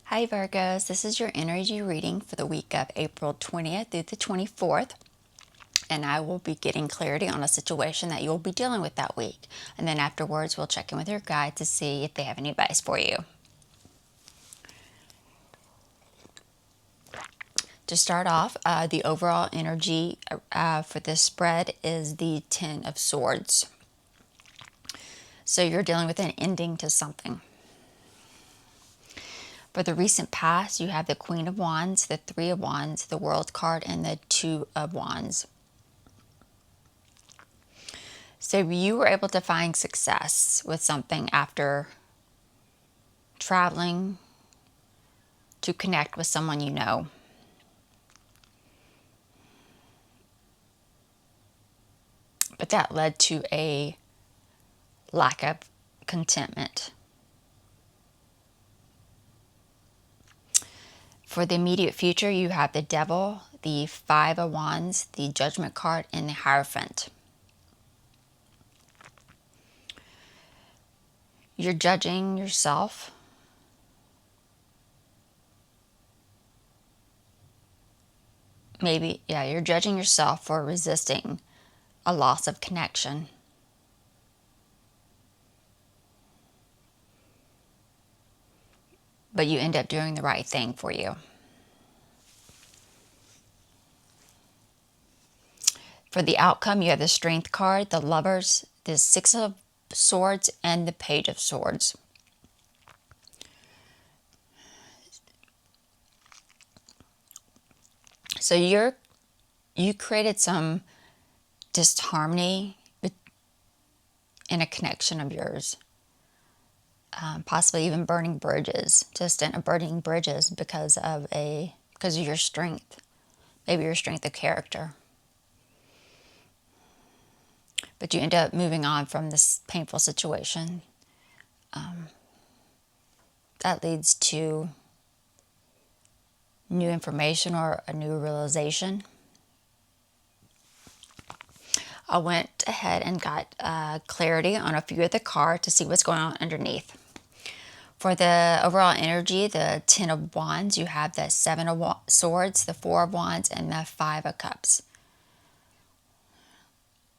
Hi Virgos, this is your energy reading for the week of April 20th through the 24th. And I will be getting clarity on a situation that you'll be dealing with that week. And then afterwards, we'll check in with your guide to see if they have any advice for you. To start off, the overall energy for this spread is the Ten of Swords. So you're dealing with an ending to something. For the recent past, you have the Queen of Wands, the Three of Wands, the World card, and the Two of Wands. So you were able to find success with something after traveling to connect with someone you know. But that led to a lack of contentment. For the immediate future, you have the Devil, the Five of Wands, the Judgment card, and the Hierophant. You're judging yourself. You're judging yourself for resisting a loss of connection. But you end up doing the right thing for you. For the outcome, you have the Strength card, the Lovers, the Six of Swords, and the Page of Swords. So you created some disharmony in a connection of yours. Possibly even burning bridges, burning bridges because of your strength, maybe your strength of character. But you end up moving on from this painful situation. That leads to new information or a new realization. I went ahead and got clarity on a few of the cards to see what's going on underneath. For the overall energy, the Ten of Wands, you have the Seven of Swords, the Four of Wands, and the Five of Cups.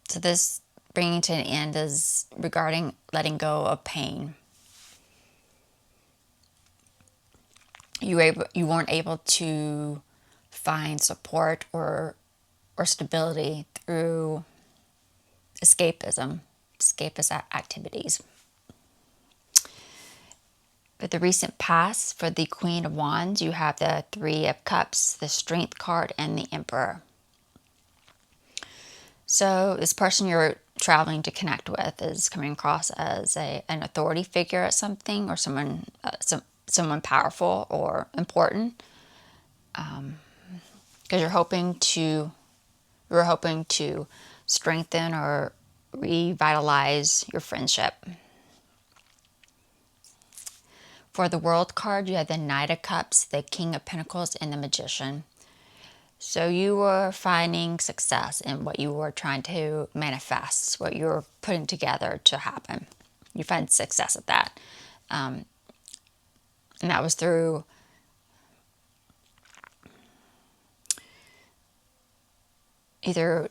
So this bringing to an end is regarding letting go of pain. You weren't able to find support or stability through escapist activities. But the recent past, for the Queen of Wands, you have the Three of Cups, the Strength card, and the Emperor. So this person you're traveling to connect with is coming across as an authority figure at something, or someone powerful or important, because you're hoping to strengthen or revitalize your friendship. For the World card, you have the Knight of Cups, the King of Pentacles, and the Magician. So you were finding success in what you were trying to manifest, what you were putting together to happen. You find success at that. And that was through either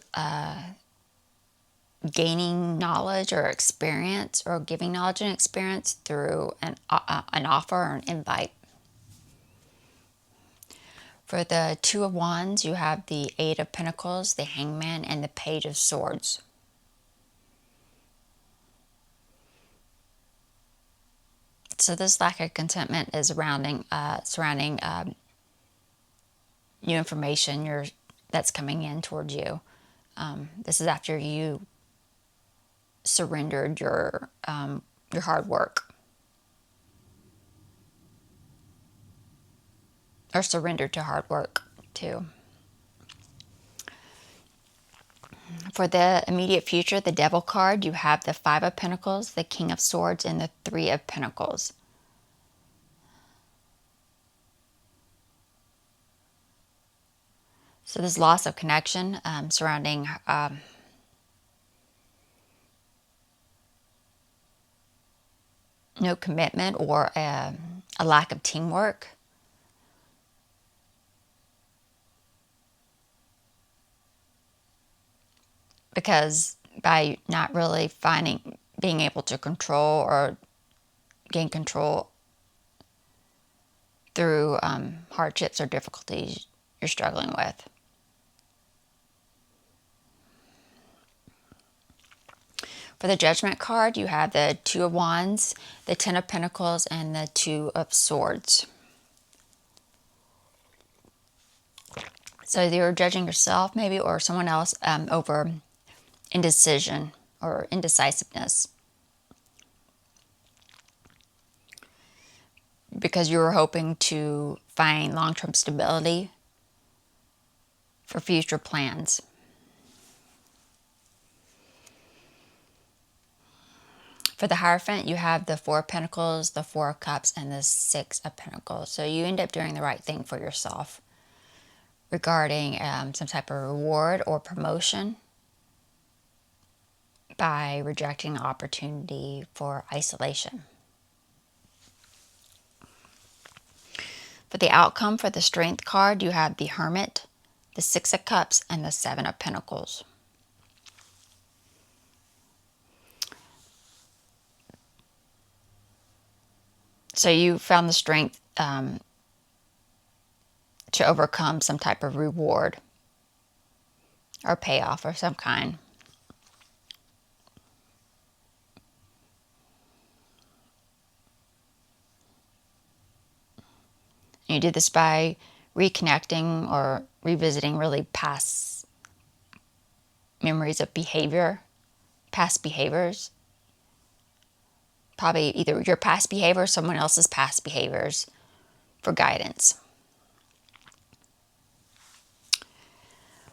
gaining knowledge or experience, or giving knowledge and experience through an offer or an invite. For the Two of Wands, you have the Eight of Pentacles, the Hangman, and the Page of Swords. So this lack of contentment is surrounding new information that's coming in towards you. This is after you surrendered your hard work, or surrendered to hard work too. For the immediate future, the Devil card, you have the Five of Pentacles, the King of Swords, and the Three of Pentacles. So this loss of connection surrounding no commitment, or a lack of teamwork. because by not really being able to control or gain control through hardships or difficulties you're struggling with. For the Judgment card, you have the Two of Wands, the Ten of Pentacles, and the Two of Swords. So you're judging yourself maybe or someone else over indecision or indecisiveness, because you were hoping to find long-term stability for future plans. For the Hierophant, you have the Four of Pentacles, the Four of Cups, and the Six of Pentacles. So you end up doing the right thing for yourself regarding some type of reward or promotion by rejecting the opportunity for isolation. For the outcome for the Strength card, you have the Hermit, the Six of Cups, and the Seven of Pentacles. So you found the strength to overcome some type of reward or payoff of some kind. And you did this by reconnecting or revisiting really past memories of behavior, past behaviors. Probably either your past behavior or someone else's past behaviors for guidance.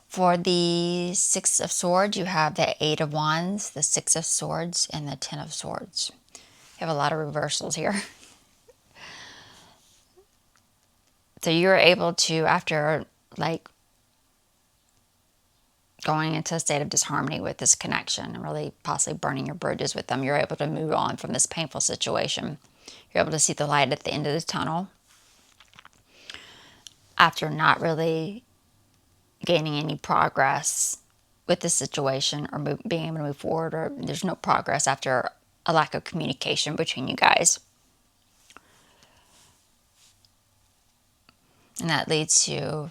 For the Six of Swords, you have the Eight of Wands, the Six of Swords, and the Ten of Swords. You have a lot of reversals here. So you're able to, after like going into a state of disharmony with this connection and really possibly burning your bridges with them, you're able to move on from this painful situation. You're able to see the light at the end of the tunnel after not really gaining any progress with the situation or being able to move forward, or there's no progress after a lack of communication between you guys. And that leads to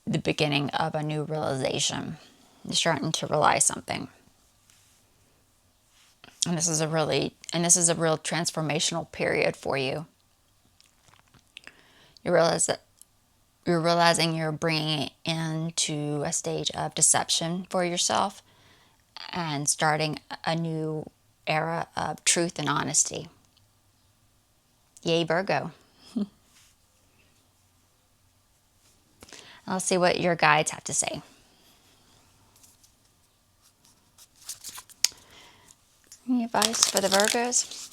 the beginning of a new realization. You're starting to realize something. And this is a real transformational period for you. You realize that you're realizing you're bringing into a stage of deception for yourself and starting a new era of truth and honesty. Yay, Virgo. Let's see what your guides have to say. Any advice for the Virgos?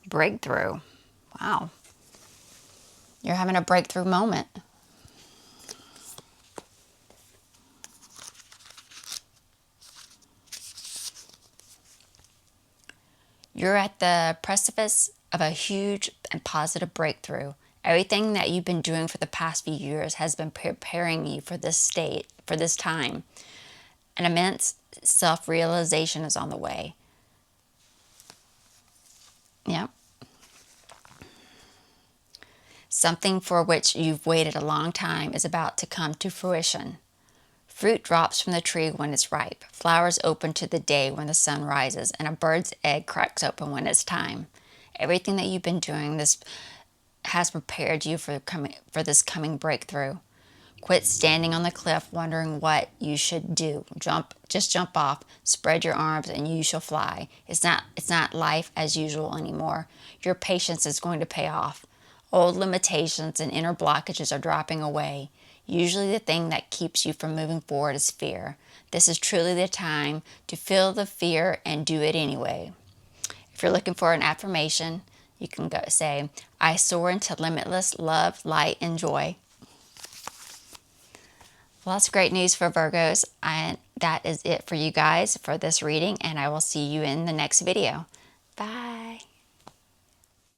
Breakthrough. Wow. You're having a breakthrough moment. You're at the precipice of a huge and positive breakthrough. Everything that you've been doing for the past few years has been preparing you for this state, for this time. An immense self-realization is on the way. Yep. Something for which you've waited a long time is about to come to fruition. Fruit drops from the tree when it's ripe. Flowers open to the day when the sun rises, and a bird's egg cracks open when it's time. Everything that you've been doing this has prepared you for this coming breakthrough. Quit standing on the cliff wondering what you should do. Just jump off, spread your arms, and you shall fly. It's not life as usual anymore. Your patience is going to pay off. Old limitations and inner blockages are dropping away. Usually the thing that keeps you from moving forward is fear. This is truly the time to feel the fear and do it anyway. If you're looking for an affirmation, you can go say, I soar into limitless love, light, and joy. Well, that's great news for Virgos. And that is it for you guys for this reading, and I will see you in the next video. Bye.